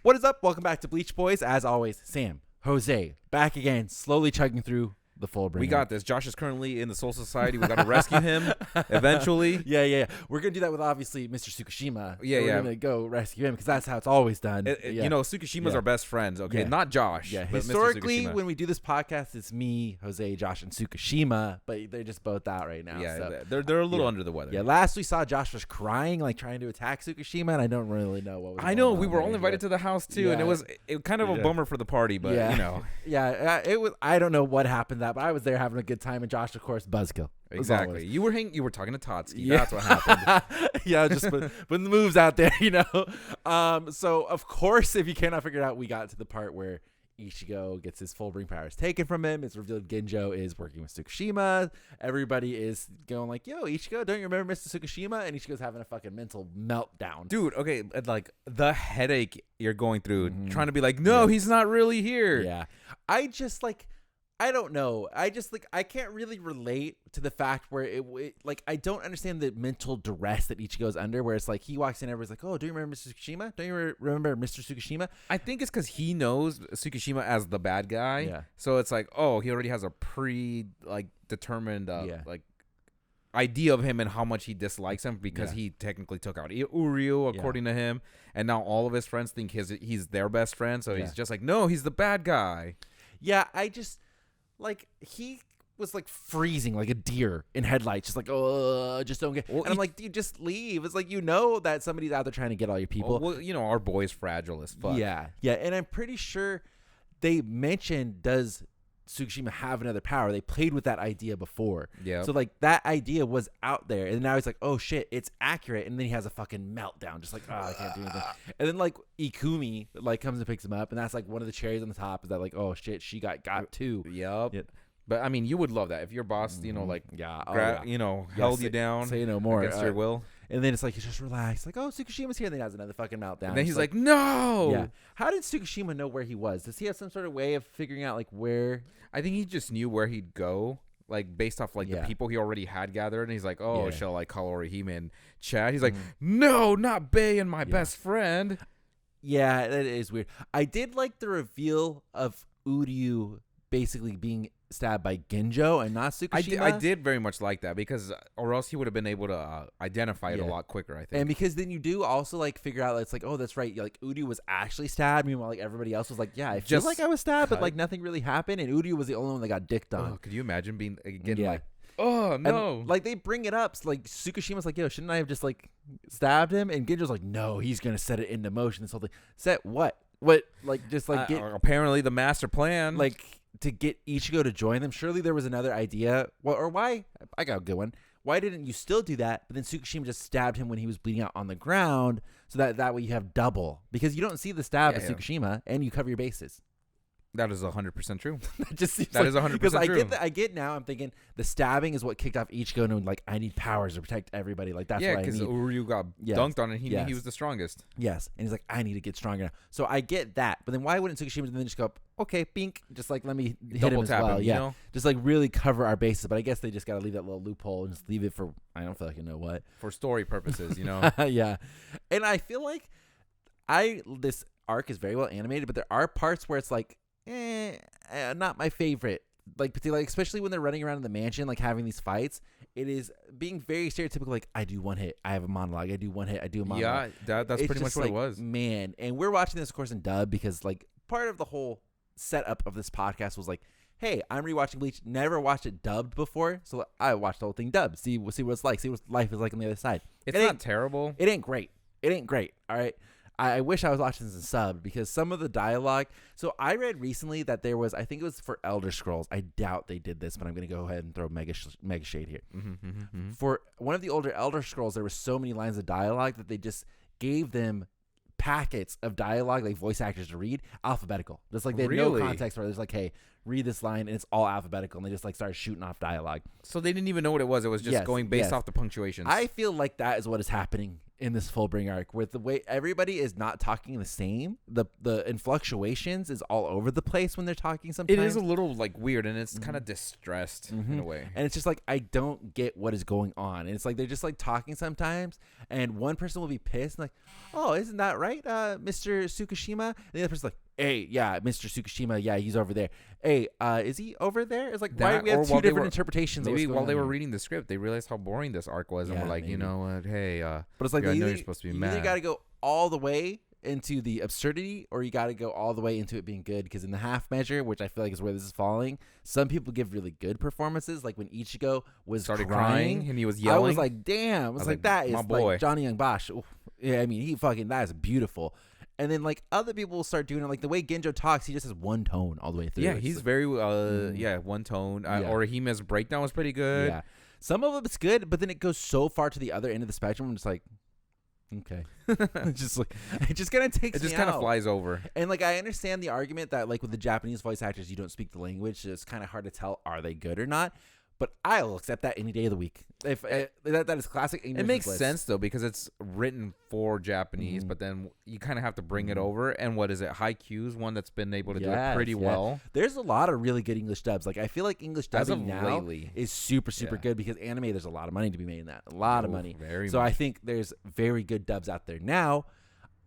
What is up? Welcome back to Bleach Boys. As always, Sam, Jose, back again, slowly chugging through the Fullbring. We got this. Josh is currently in the Soul Society. We got to rescue him eventually. Yeah. We're going to do that with, obviously, Mr. Tsukishima. Yeah. We're going to go rescue him because that's how it's always done. You know, Tsukishima's our best friends, okay? Not Josh. Yeah, but historically, when we do this podcast, it's me, Jose, Josh, and Tsukishima, but they're just both out right now. Yeah, so. they're a little under the weather. Yeah, last we saw, Josh was crying, like trying to attack Tsukishima, and I don't really know what was I know. We were all invited to the house, too, and it was kind of a bummer for the party, but, you know. Yeah, it was. I don't know what happened that, but I was there having a good time, and Josh, of course, buzzkill. Exactly. You were talking to Totski. Yeah. That's what happened. Yeah, just putting the moves out there, you know. So of course, if you cannot figure it out, we got to the part where Ichigo gets his Fullbring powers taken from him. It's revealed Ginjo is working with Tsukishima. Everybody is going like, "Yo, Ichigo, don't you remember Mr. Tsukishima?" And Ichigo's having a fucking mental meltdown. Dude, okay, like the headache you're going through, trying to be like, "No, he's not really here." Yeah, I don't know. I can't really relate to the fact where I don't understand the mental duress that Ichigo's under, where it's like he walks in, everybody's like, "Oh, do you remember Mr. Tsukishima? Don't you remember Mr. Tsukishima?" I think it's because he knows Tsukishima as the bad guy. Yeah. So it's like, oh, he already has a determined idea of him and how much he dislikes him because he technically took out Uryu, according to him, and now all of his friends think he's their best friend. So he's just like, no, he's the bad guy. Yeah, he was like freezing like a deer in headlights, just like, oh, just don't get. And I'm like, dude, just leave. It's like, you know that somebody's out there trying to get all your people. Well, you know, our boy's fragile as fuck. Yeah, and I'm pretty sure they mentioned, does Tsukishima have another power? They played with that idea before. Yeah. So like that idea was out there, and now he's like, oh shit, it's accurate, and then he has a fucking meltdown, just like, oh, I can't do anything. And then like Ikumi like comes and picks him up, and that's like one of the cherries on the top, is that like, oh shit, she got too. Yep. But I mean, you would love that if your boss, you know, like, you know, held you down, say no more against your will. And then it's like, he's just relaxed, like, oh, Tsukishima's here, and then he has another fucking meltdown. And then he's like, no. Yeah. How did Tsukishima know where he was? Does he have some sort of way of figuring out like where? I think he just knew where he'd go, like based off like the people he already had gathered. And he's like, oh, shall I call Orihime and chat? He's like, no, not Bae and my best friend. Yeah, that is weird. I did like the reveal of Uryu basically being stabbed by Ginjo and not Tsukishima. I did very much like that, because or else he would have been able to identify it a lot quicker, I think. And because then you do also like figure out, it's like, oh, that's right, like Uryu was actually stabbed, meanwhile like everybody else was like, yeah, I feel like I was stabbed, but like nothing really happened, and Uryu was the only one that got dicked on. Oh, could you imagine being like, oh no. And, like they bring it up, so, like Tsukishima's like, yo, shouldn't I have just like stabbed him? And Ginjo's like, no, he's gonna set it into motion. This whole thing. Set what? Like just like get apparently the master plan, like to get Ichigo to join them. Surely there was another idea. Well, or why? I got a good one. Why didn't you still do that? But then Tsukishima just stabbed him when he was bleeding out on the ground, so that way you have double, because you don't see the stab of Tsukishima, and you cover your bases. That is 100% true. That just seems that is 100% true. Because I get now. I'm thinking the stabbing is what kicked off Ichigo, and like, I need powers to protect everybody. Like that's what I need. Yeah, because Uryu got dunked on, and he knew he was the strongest. Yes, and he's like, I need to get stronger now. So I get that, but then why wouldn't Tsukishima then just go, okay, bink, just like let me hit him as well? You know? Just like really cover our bases. But I guess they just got to leave that little loophole and just leave it for, I don't feel like, you know what, for story purposes, you know? Yeah, and I feel like this arc is very well animated, but there are parts where it's like, not my favorite. Like, particularly, especially when they're running around in the mansion, like having these fights, it is being very stereotypical. Like, I do one hit, I have a monologue. I do one hit, I do a monologue. Yeah, that's pretty much what it was. Man, and we're watching this, of course, in dub, because like part of the whole setup of this podcast was like, hey, I'm rewatching Bleach. Never watched it dubbed before, so I watched the whole thing dubbed. See what it's like. See what life is like on the other side. It's not terrible. It ain't great. All right. I wish I was watching this in sub, because some of the dialogue. So I read recently that there was, I think it was for Elder Scrolls. I doubt they did this, but I'm going to go ahead and throw mega shade here. For one of the older Elder Scrolls, there were so many lines of dialogue that they just gave them packets of dialogue, like voice actors to read, alphabetical. Just like they had no context for it. It's like, hey, read this line, and it's all alphabetical, and they just like started shooting off dialogue. So they didn't even know what it was. It was just going based off the punctuations. I feel like that is what is happening in this Fullbring arc, with the way everybody is not talking the same. The influctuations is all over the place when they're talking sometimes. It is a little like weird, and it's kind of distressed in a way. And it's just like, I don't get what is going on. And it's like they're just like talking sometimes, and one person will be pissed and like, oh, isn't that right, Mr. Tsukishima? And the other person's like, hey, yeah, Mr. Tsukishima, yeah, he's over there. Hey, is he over there? It's like, why do we have two different interpretations? Maybe while they were reading the script, they realized how boring this arc was, and were like, maybe. You know what, hey, but it's like, I know you're supposed to be mad. You either got to go all the way into the absurdity, or you got to go all the way into it being good. Because in the half measure, which I feel like is where this is falling, some people give really good performances. Like when Ichigo started crying and he was yelling, I was like, damn. I was like, that is like Johnny Young Bosch. Oof. Yeah, I mean, that is beautiful. And then like other people will start doing it, like the way Ginjo talks, he just has one tone all the way through. Yeah, he's like, very one tone. Orihime's breakdown was pretty good. Yeah, some of it's good, but then it goes so far to the other end of the spectrum. I'm just like, okay, it's just like, it just kind of takes. It just kind of flies over. And like I understand the argument that like with the Japanese voice actors, you don't speak the language, so it's kind of hard to tell are they good or not. But I'll accept that any day of the week. If that is classic English. It makes sense though, because it's written for Japanese, but then you kind of have to bring it over. And what is it? Haikyuu's one that's been able to do it pretty well. There's a lot of really good English dubs. Like I feel like English dubbing now is super good, because anime, there's a lot of money to be made in that. A lot of money. I think there's very good dubs out there now.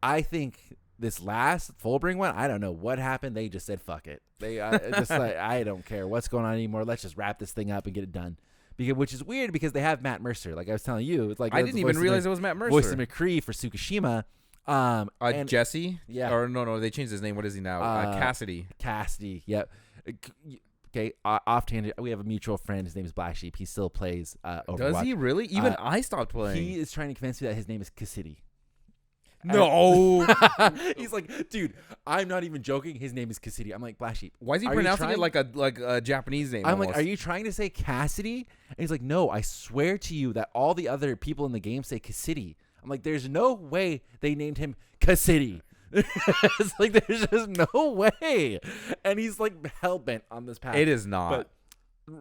I think this last Fullbring one, I don't know what happened. They just said, fuck it. They just like, I don't care what's going on anymore. Let's just wrap this thing up and get it done. Which is weird, because they have Matt Mercer. Like I was telling you, it's like I didn't even realize it was Matt Mercer. Voice of McCree for Tsukishima. And Jesse? Yeah. Or no, they changed his name. What is he now? Cassidy. Cassidy, yep. Okay, off tangent. We have a mutual friend. His name is Black Sheep. He still plays Overwatch. Does he really? Even I stopped playing. He is trying to convince me that his name is Cassidy. No. He's like, dude, I'm not even joking. His name is Cassidy. I'm like, Black Sheep. Why is he pronouncing it like a Japanese name? I'm like, are you trying to say Cassidy? And he's like, no, I swear to you that all the other people in the game say Cassidy. I'm like, there's no way they named him Cassidy. It's like, there's just no way. And he's like hell-bent on this path. It is not. But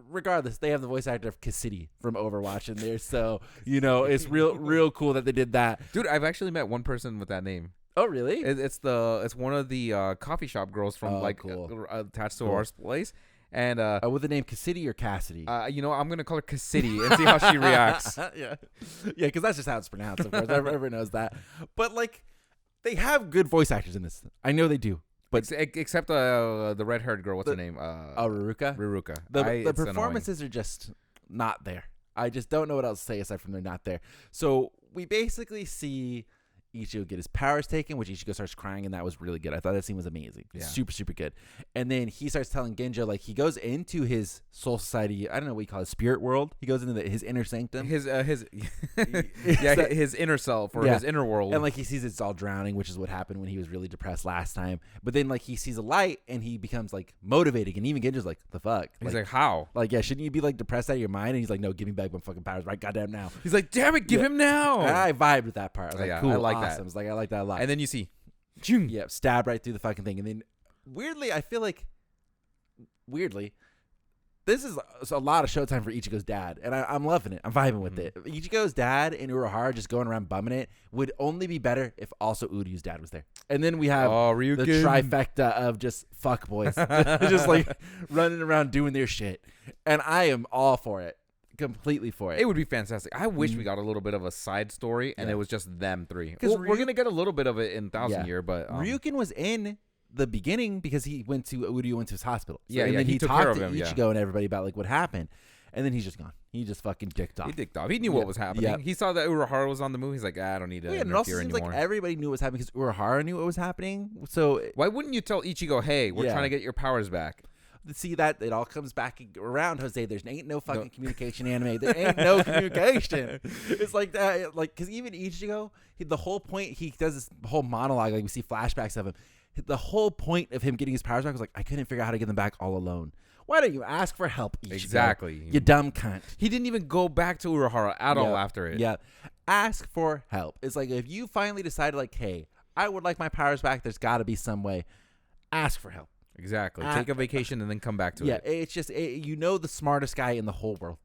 regardless, they have the voice actor of Cassidy from Overwatch in there, so it's real cool that they did that. Dude, I've actually met one person with that name. Oh, really? It's one of the coffee shop girls from attached to our place, and with the name Cassidy or Cassidy. I'm gonna call her Cassidy and see how she reacts. yeah, because that's just how it's pronounced. Of course, everyone knows that. But like, they have good voice actors in this. I know they do. But except the red-haired girl, what's her name? Rukia. Rukia. The performances are just not there. I just don't know what else to say aside from they're not there. So we basically see Ichigo get his powers taken, which Ichigo starts crying, and that was really good. I thought that scene was amazing. Yeah. Super good. And then he starts telling Ginjo, like, he goes into his soul society, I don't know what you call it, spirit world. He goes into his inner sanctum. His inner self, or his inner world. And like he sees it's all drowning, which is what happened when he was really depressed last time. But then like he sees a light and he becomes like motivating, and even Ginjo's like, the fuck? He's like, how? Like, yeah, shouldn't you be like depressed out of your mind? And he's like, no, give me back my fucking powers right goddamn now. He's like, damn it, give him now. And I vibed with that part. I was like, cool, I like that. I was like, I like that a lot. And then you see, stab right through the fucking thing. And then weirdly, I feel like this is a lot of showtime for Ichigo's dad, and I'm loving it. I'm vibing with it. Ichigo's dad and Urahara just going around bumming it would only be better if also Uryu's dad was there. And then we have the trifecta of just fuck boys, just like running around doing their shit. And I am all for it. Completely for it. It would be fantastic. I wish we got a little bit of a side story, and it was just them three. Because we're gonna get a little bit of it in Thousand Year, but Ryukin was in the beginning because Uryu went to his hospital. So, and then he took talked care of to him, Ichigo and everybody about like what happened, and then he's just gone. He just fucking dicked off. He knew what was happening. He saw that Urahara was on the move. He's like, I don't need to interfere and it also seems anymore. like everybody knew what was happening because Urahara knew what was happening. So why wouldn't you tell Ichigo, hey, we're trying to get your powers back? See that it all comes back around, Jose. There's ain't no fucking communication anime. There ain't no communication. It's like that, like because even Ichigo, the whole point he does this whole monologue, like we see flashbacks of him. The whole point of him getting his powers back was like, I couldn't figure out how to get them back all alone. Why don't you ask for help, Ichigo? Exactly. You dumb cunt. He didn't even go back to Urahara at all after it. Yeah. Ask for help. It's like if you finally decided like, hey, I would like my powers back. There's got to be some way. Ask for help. Exactly. Take a vacation and then come back to it. Yeah, it's just, the smartest guy in the whole world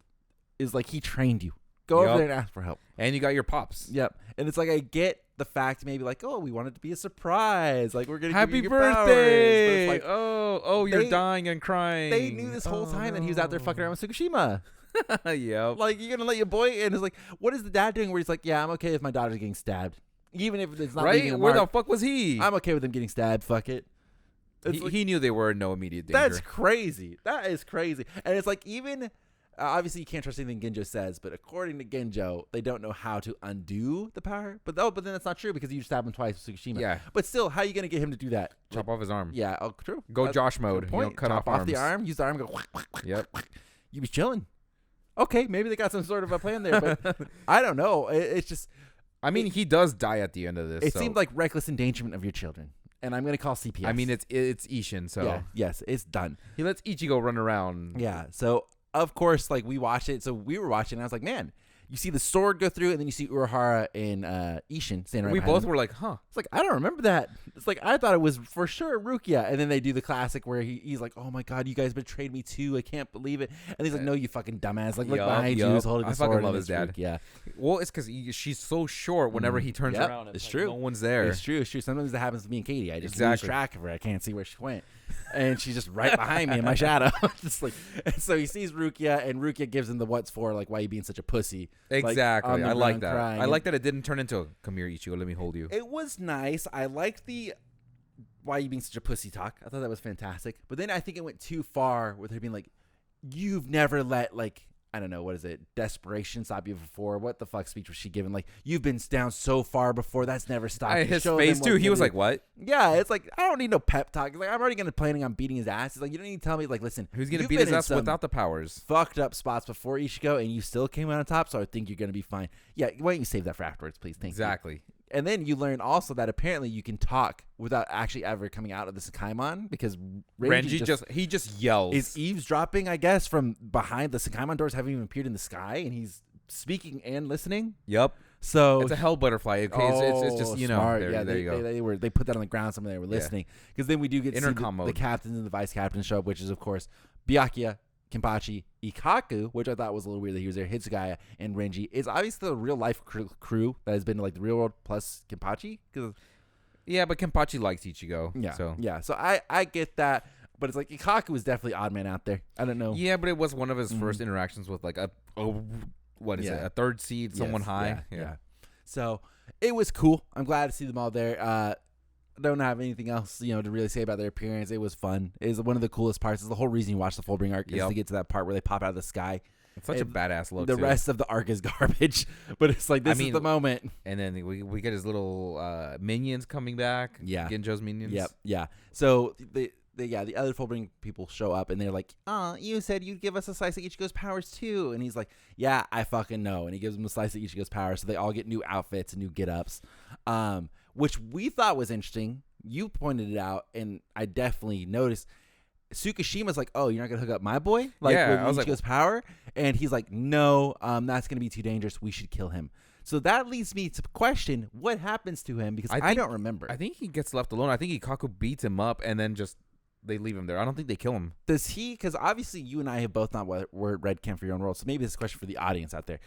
is like, he trained you. Go over there and ask for help. And you got your pops. Yep. And it's like, I get the fact maybe like, oh, we want it to be a surprise. Like, we're going to Happy give you your birthday. Powers. But it's like, you're dying and crying. They knew this whole time that he was out there fucking around with Tsukishima. Yep. Like, you're going to let your boy in. It's like, what is the dad doing where he's like, yeah, I'm okay if my daughter's getting stabbed. Even if it's not right. Where the fuck was he? I'm okay with him getting stabbed. Fuck it. He knew they were in no immediate danger. That's crazy. That is crazy. And it's like, even obviously you can't trust anything Ginjo says, but according to Ginjo, they don't know how to undo the power. But then that's not true because you stabbed him twice with Tsukishima. Yeah. But still, how are you gonna get him to do that? Chop off his arm. Yeah. Oh, true. Go Josh mode. Cut Chop off off the arm. Use the arm. Go. Yep. You be chilling. Okay, maybe they got some sort of a plan there, but I don't know. It's just. I mean, he does die at the end of this. It seemed like reckless endangerment of your children. And I'm going to call CPS. I mean, it's Isshin, so. Yeah, yes, it's done. He lets Ichigo run around. Yeah, so, of course, like, we watched it. So, we were watching, and I was like, man, you see the sword go through, and then you see Urahara and Isshin standing right We behind both him. were like, huh. It's like, I don't remember that. It's like, I thought it was for sure Rukia. And then they do the classic where he's like, oh, my God, you guys betrayed me, too. I can't believe it. And he's like, no, you fucking dumbass. Like, look behind you. He's holding the sword. I fucking love his dad. Yeah. Well, it's because she's so short whenever he turns around. It's like true. No one's there. It's true. Sometimes that happens to me and Katie. I just lose track of her. I can't see where she went. And she's just right behind me in my shadow. Just like, and so he sees Rukia, and Rukia gives him the what's for, like, why you being such a pussy. Exactly. Like, I like that. Crying. I like that it didn't turn into, come here, Ichigo, let me hold you. It was nice. I liked the why you being such a pussy talk. I thought that was fantastic. But then I think it went too far with her being like, you've never let, like, I don't know, what is it? Desperation stop you before. What the fuck speech was she giving? Like, you've been down so far before. That's never stopped. His face too. He was like, "What?" Yeah, it's like, I don't need no pep talk. Like, I'm already planning on beating his ass. It's like, you don't need to tell me, like, listen, who's gonna beat his ass without the powers? Fucked up spots before Ichigo, and you still came out on top. So I think you're gonna be fine. Yeah, why don't you save that for afterwards, please? Thank you. Exactly. And then you learn also that apparently you can talk without actually ever coming out of the Sakaimon because Renji just yells. Is eavesdropping, I guess, from behind. The Sakaimon doors haven't even appeared in the sky, and he's speaking and listening. Yep. So it's a hell butterfly. Okay, it's just, you know, there you go. They put that on the ground. Some of them were listening because then we do get to see the captains and the vice captains show up, which is of course Byakuya, Kenpachi, Ikkaku, which I thought was a little weird that he was there, Hitsugaya, and Renji. Is obviously the real life crew that has been like the real world plus Kenpachi. Yeah, but Kenpachi likes Ichigo. Yeah. So I get that, but it's like Ikkaku was definitely odd man out there. I don't know. Yeah, but it was one of his first interactions with like a third seed, someone high. Yeah. So it was cool. I'm glad to see them all there. Don't have anything else, to really say about their appearance. It was fun. It was one of the coolest parts. It's the whole reason you watch the Fullbring Arc is to get to that part where they pop out of the sky. It's such a badass look. The rest of the arc is garbage, but it's like this is the moment. And then we get his little minions coming back. Yeah, Ginjo's minions. Yep. Yeah. So the other Fullbring people show up and they're like, you said you'd give us a slice of Ichigo's powers too. And he's like, yeah, I fucking know. And he gives them a slice of Ichigo's powers. So they all get new outfits and new get-ups, which we thought was interesting. You pointed it out, and I definitely noticed. Tsukishima's like, oh, you're not going to hook up my boy? Like, with Ichigo's power? And he's like, no, that's going to be too dangerous. We should kill him. So that leads me to question what happens to him because I don't remember. I think he gets left alone. I think Ikkaku beats him up and then just they leave him there. I don't think they kill him. Does he? Because obviously you and I have both not read Camp for Your Own World, so maybe this is a question for the audience out there.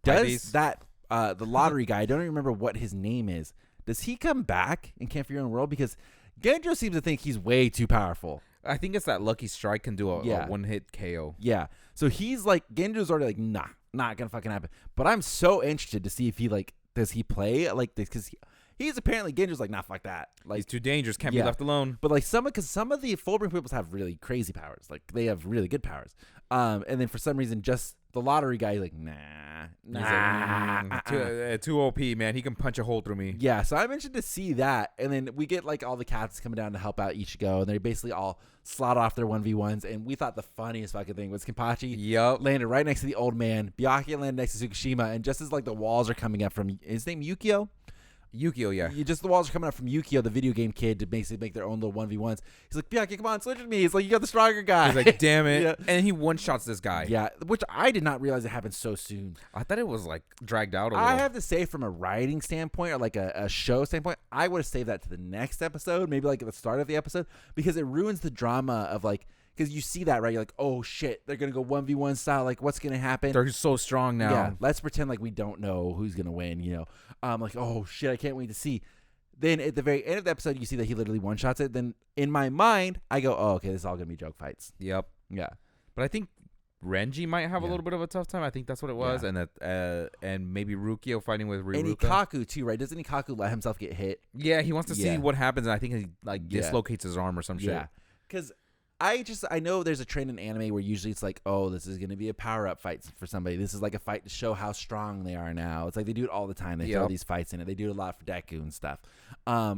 Does that the lottery guy? I don't even remember what his name is. Does he come back in Camp for Your Own World? Because Genjo seems to think he's way too powerful. I think it's that Lucky Strike can do a one-hit KO. Yeah. So he's like, Genjo's already like, nah, not going to fucking happen. But I'm so interested to see if he does he play like this? Because he's apparently, Genjo's like, nah, fuck that. Like, he's too dangerous, can't be left alone. But like some of the Fullbring people have really crazy powers. Like they have really good powers. And then for some reason, just the lottery guy, like, nah. Too OP, man. He can punch a hole through me. Yeah, so I'm interested to see that. And then we get like all the captains coming down to help out Ichigo, and they basically all slot off their 1v1s. And we thought the funniest fucking thing was Kenpachi landed right next to the old man. Byakuya landed next to Tsukishima, and just as like the walls are coming up from his name Yukio. Yukio, yeah. The walls are coming up from Yukio, the video game kid, to basically make their own little 1v1s. He's like, Byakuya, come on, switch with me. He's like, you got the stronger guy. He's like, damn it. And he one-shots this guy. Yeah, which I did not realize it happened so soon. I thought it was like dragged out a little. I have to say, from a writing standpoint or like a show standpoint, I would have saved that to the next episode, maybe like at the start of the episode, because it ruins the drama of like because you see that, right? You're like, oh shit, they're gonna go 1v1 style. Like, what's gonna happen? They're so strong now. Yeah, let's pretend like we don't know who's gonna win. Like, oh shit, I can't wait to see. Then at the very end of the episode, you see that he literally one shots it. Then in my mind, I go, oh, okay, this is all gonna be joke fights. Yep. Yeah. But I think Renji might have a little bit of a tough time. I think that's what it was. Yeah. And maybe Rukia fighting with Rukia. And Ikaku too, right? Doesn't Ikaku let himself get hit? Yeah, he wants to see what happens, and I think he dislocates his arm or some shit. Yeah. Because I know there's a trend in anime where usually it's like, oh, this is gonna be a power up fight for somebody. This is like a fight to show how strong they are now. It's like they do it all the time. They throw these fights in it. They do it a lot for Deku and stuff.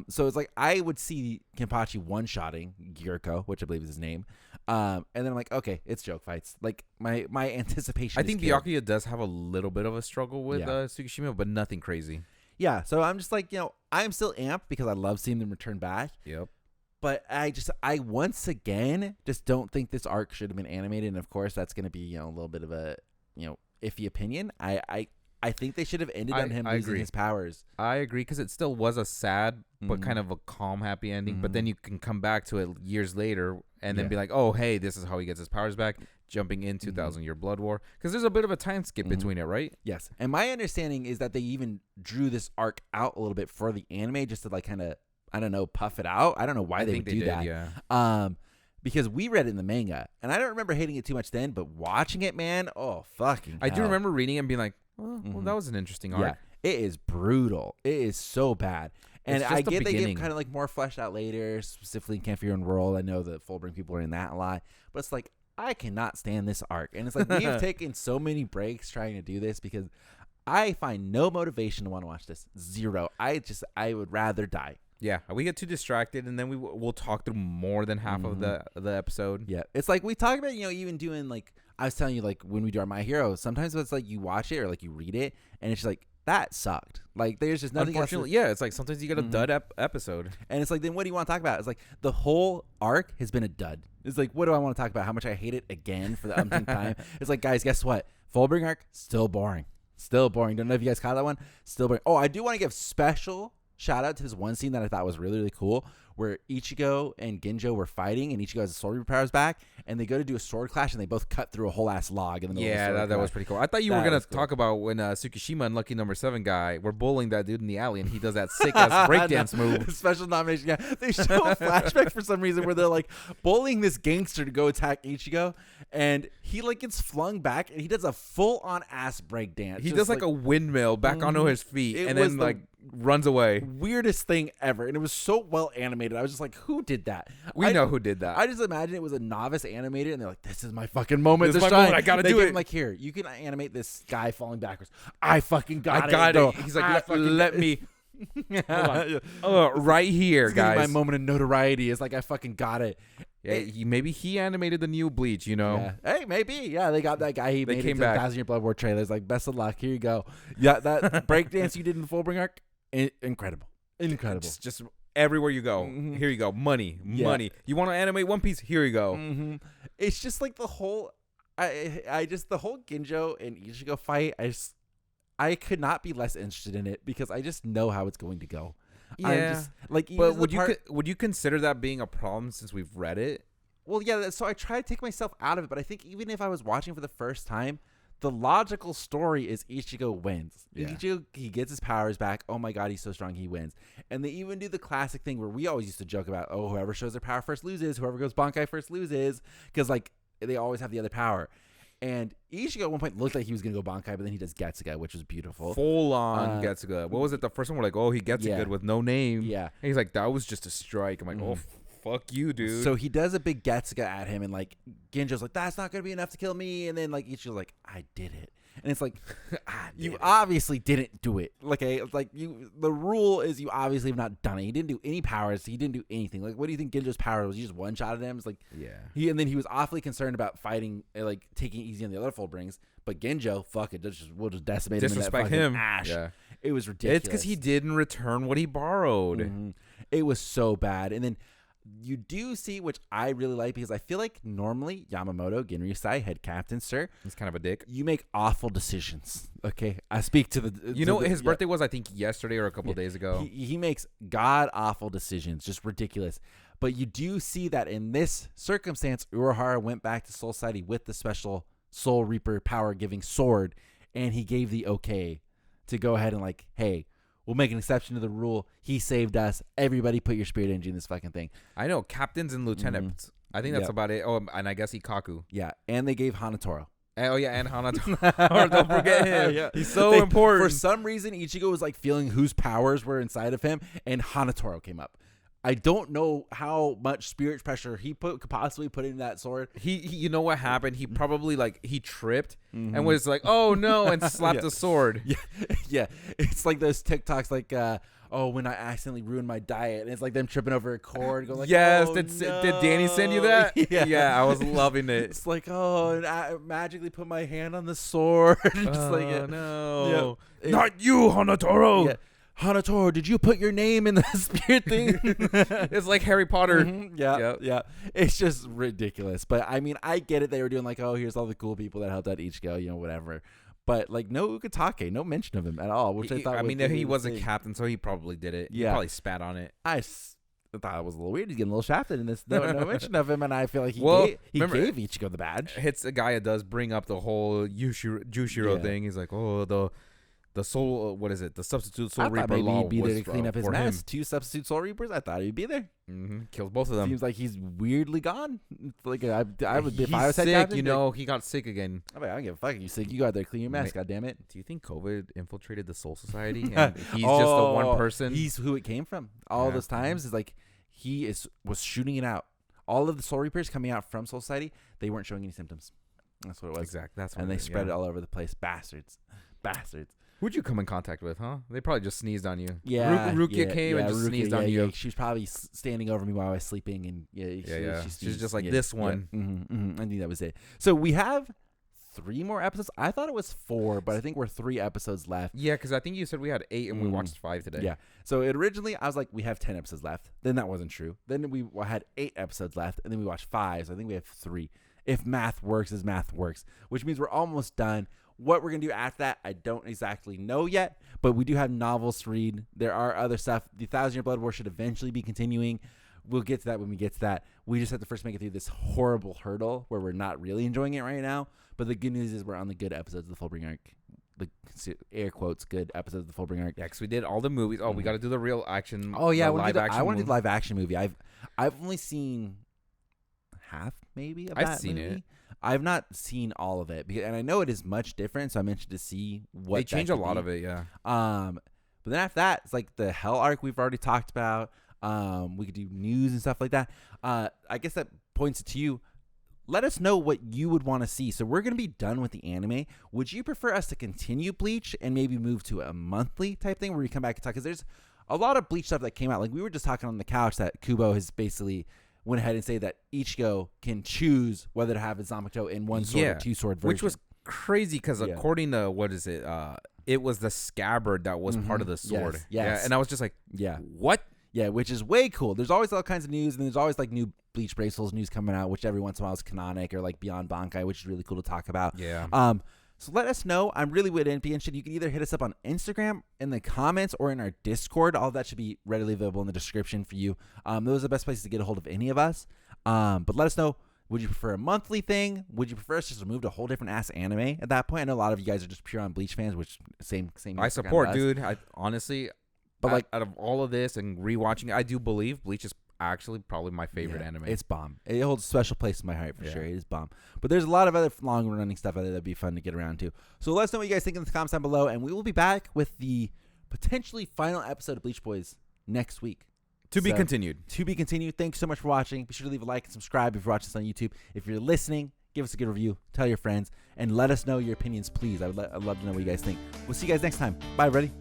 So it's like I would see Kenpachi one shotting Gyurko, which I believe is his name. And then I'm like, okay, it's joke fights. Like my anticipation. I think Byakuya does have a little bit of a struggle with Tsukishima, but nothing crazy. Yeah, so I'm just like, I'm still amped because I love seeing them return back. Yep. But I once again just don't think this arc should have been animated, and of course that's going to be a little bit of a iffy opinion. I think they should have ended on him losing his powers. I agree because it still was a sad but kind of a calm, happy ending. But then you can come back to it years later and then be like, oh, hey, this is how he gets his powers back, jumping into 1,000-Year Blood War. Because there's a bit of a time skip between it, right? Yes. And my understanding is that they even drew this arc out a little bit for the anime just to like kind of, I don't know, puff it out. I don't know why they would do that. Yeah. Because we read it in the manga, and I don't remember hating it too much then, but watching it, man, oh, fucking I do remember reading it and being like, well, that was an interesting arc. Yeah, it is brutal. It is so bad. And I get they get kind of like more fleshed out later, specifically in Camp Hero and World. I know that Fullbring people are in that a lot, but it's like, I cannot stand this arc. And it's like, we've taken so many breaks trying to do this because I find no motivation to want to watch this. Zero. I would rather die. Yeah, we get too distracted, and then we'll talk through more than half of the episode. Yeah, it's like we talk about, even doing like, I was telling you, like when we do our My Hero, sometimes it's like you watch it or like you read it, and it's just like, that sucked. Like there's just nothing. Unfortunately, yeah, it's like sometimes you get a dud episode, and it's like, then what do you want to talk about? It's like the whole arc has been a dud. It's like, what do I want to talk about? How much I hate it again for the umpteenth time. It's like, guys, guess what? Fullbring Arc still boring. Still boring. Don't know if you guys caught that one. Still boring. Oh, I do want to give special shout out to this one scene that I thought was really, really cool, where Ichigo and Ginjo were fighting, and Ichigo has his sword powers back, and they go to do a sword clash, and they both cut through a whole ass log. And that was pretty cool. I thought you were gonna talk about when Tsukishima and Lucky Number 7 guy were bullying that dude in the alley, and he does that sick ass breakdance move. Special nomination. Yeah, they show a flashback for some reason where they're like bullying this gangster to go attack Ichigo, and he like gets flung back, and he does a full on ass breakdance. He does like a windmill back onto his feet, and then like runs away. Weirdest thing ever, and it was so well animated. I was just like, who did that? We know who did that. I just imagine it was a novice animator, and they're like, this is my fucking moment. This is my moment. I gotta do it. Like, here, you can animate this guy falling backwards. I fucking got it. He's like, let me. Hold on. Right here, guys. My moment of notoriety is like, I fucking got it. Yeah, maybe he animated the new Bleach, Yeah. Hey, maybe. Yeah, they got that guy. He made it to the 1,000-Year Blood War trailers. Like, best of luck. Here you go. Yeah, that breakdance you did in the Fullbring Arc, incredible. Just everywhere you go. Here you go. Money. You want to animate One Piece? Here you go. It's just like the whole, the whole Ginjo and Ichigo fight. I could not be less interested in it because I just know how it's going to go. Yeah, but would you consider that being a problem since we've read it? Well, yeah. So I try to take myself out of it, but I think even if I was watching for the first time, the logical story is Ichigo wins. Yeah. Ichigo, he gets his powers back. Oh my god, he's so strong, he wins. And they even do the classic thing where we always used to joke about, oh, whoever shows their power first loses. Whoever goes Bankai first loses, because like they always have the other power. And Ichigo at one point looked like he was going to go Bankai, but then he does Getsuga, which was beautiful. Full on Getsuga. What was it? The first one, we're like, oh, he gets it good with no name. Yeah. And he's like, that was just a strike. I'm like, oh, fuck you, dude. So he does a big Getsuga at him, and like Ginjo's like, that's not going to be enough to kill me. And then like Ichigo's like, I did it. And it's like, you obviously didn't do it. The rule is you obviously have not done it. He didn't do any powers. He didn't do anything. Like, what do you think Ginjo's power was? He just one-shotted him? It's like, yeah. And then he was awfully concerned about fighting, like taking it easy on the other Fullbrings. But Ginjo, fuck it, we'll just decimate him. Disrespect him. Ash. Yeah. It was ridiculous. It's because he didn't return what he borrowed. It was so bad. And then You do see, which I really like, because I feel like normally Yamamoto, Genryusai, head captain, sir. He's kind of a dick. You make awful decisions. Okay. I speak to the. You know, his birthday was, I think, yesterday or a couple days ago. He makes god awful decisions. Just ridiculous. But you do see that in this circumstance, Urahara went back to Soul Society with the special Soul Reaper power giving sword. And he gave the okay to go ahead and like, hey, we'll make an exception to the rule. He saved us. Everybody put your spirit energy in this fucking thing. I know. Captains and lieutenants. I think that's about it. Oh, and I guess Ikaku. Yeah. And they gave Hanatoro. Oh, yeah. And Hanatoro. Don't forget him. Yeah. He's so important. For some reason, Ichigo was like feeling whose powers were inside of him. And Hanatoro came up. I don't know how much spirit pressure he could possibly put into that sword. He you know what happened? He probably he tripped and was like, "Oh no!" and slapped the sword. Yeah. It's like those TikToks, like, when I accidentally ruined my diet, and it's like them tripping over a cord. Go like, yes. Oh, did Danny send you that? Yeah, I was loving it. It's like, and I magically put my hand on the sword. No, not you, Hanatoro. Yeah. Hanatoro, did you put your name in the spirit thing? It's like Harry Potter. Mm-hmm. Yeah. It's just ridiculous. But I mean, I get it. They were doing like, here's all the cool people that helped out Ichigo, whatever. But like, no Ukitake, no mention of him at all. Which I thought. I mean, he was a captain, so he probably did it. Yeah, he probably spat on it. I thought it was a little weird. He's getting a little shafted in this. No mention of him, and I feel like he gave Ichigo the badge. Hitsugaya does bring up the whole Jushiro thing. He's like, the soul, what is it? The substitute soul reaper maybe law he'd be there to clean up his mess. Him. 2 substitute soul reapers. I thought he'd be there. Kills both of them. Seems like he's weirdly gone. It's like I would be if I was sick. captain, he got sick again. I don't give a fuck. You sick? You go out there clean your mess. God damn it. Do you think COVID infiltrated the Soul Society and he's just the one person? He's who it came from. All those times is like was shooting it out. All of the soul reapers coming out from Soul Society, they weren't showing any symptoms. That's what it was. Exactly. And they spread it all over the place. Bastards. Who'd you come in contact with, huh? They probably just sneezed on you. Yeah. Rukia came and just sneezed on you. Yeah. She was probably standing over me while I was sleeping. And She's just like this one. I think that was it. So we have 3 more episodes. I thought it was 4, but I think we're 3 episodes left. Yeah, because I think you said we had 8 and we watched 5 today. Yeah. So originally I was like, we have 10 episodes left. Then that wasn't true. Then we had 8 episodes left, and then we watched 5. So I think we have 3. If math works as math works, which means we're almost done. What we're going to do after that, I don't exactly know yet, but we do have novels to read. There are other stuff. The 1,000-Year Blood War should eventually be continuing. We'll get to that when we get to that. We just have to first make it through this horrible hurdle where we're not really enjoying it right now. But the good news is we're on the good episodes of the Fullbring Arc. The air quotes, good episodes of the Fullbring Arc. Yeah, because we did all the movies. We got to do the real action. Oh, yeah. I want to do the live action movie. I've only seen half, maybe, of that seen movie. it. I've not seen all of it, and I know it is much different, so I'm interested to see what they change a lot of it, yeah. But then after that, it's like the Hell arc we've already talked about. We could do news and stuff like that. I guess that points it to you. Let us know what you would want to see. So we're gonna be done with the anime. Would you prefer us to continue Bleach and maybe move to a monthly type thing where we come back and talk? Because there's a lot of Bleach stuff that came out. Like we were just talking on the couch that Kubo has basically went ahead and say that Ichigo can choose whether to have his Zamato in one sword or 2 sword version. Which was crazy because according to, what is it? It was the scabbard that was part of the sword. Yes. Yeah, and I was just like, what? Yeah, which is way cool. There's always all kinds of news, and there's always like new Bleach Bracelets news coming out, which every once in a while is canonic or like Beyond Bankai, which is really cool to talk about. Yeah. So let us know. I'm really would be interested. You can either hit us up on Instagram in the comments or in our Discord. All of that should be readily available in the description for you. Those are the best places to get a hold of any of us. But let us know. Would you prefer a monthly thing? Would you prefer us just to move to a whole different ass anime at that point? I know a lot of you guys are just pure on Bleach fans, which same. I support, dude. I honestly, but like out of all of this and rewatching, I do believe Bleach is actually probably my favorite anime. It's bomb. It holds a special place in my heart for sure. It is bomb. But there's a lot of other long running stuff out there that'd be fun to get around to. So let us know what you guys think in the comments down below, and we will be back with the potentially final episode of Bleach Boys next week. To be continued. To be continued. Thanks so much for watching. Be sure to leave a like and subscribe if you're watching this on YouTube. If you're listening, give us a good review. Tell your friends. And let us know your opinions, please. I'd love to know what you guys think. We'll see you guys next time. Bye, everybody.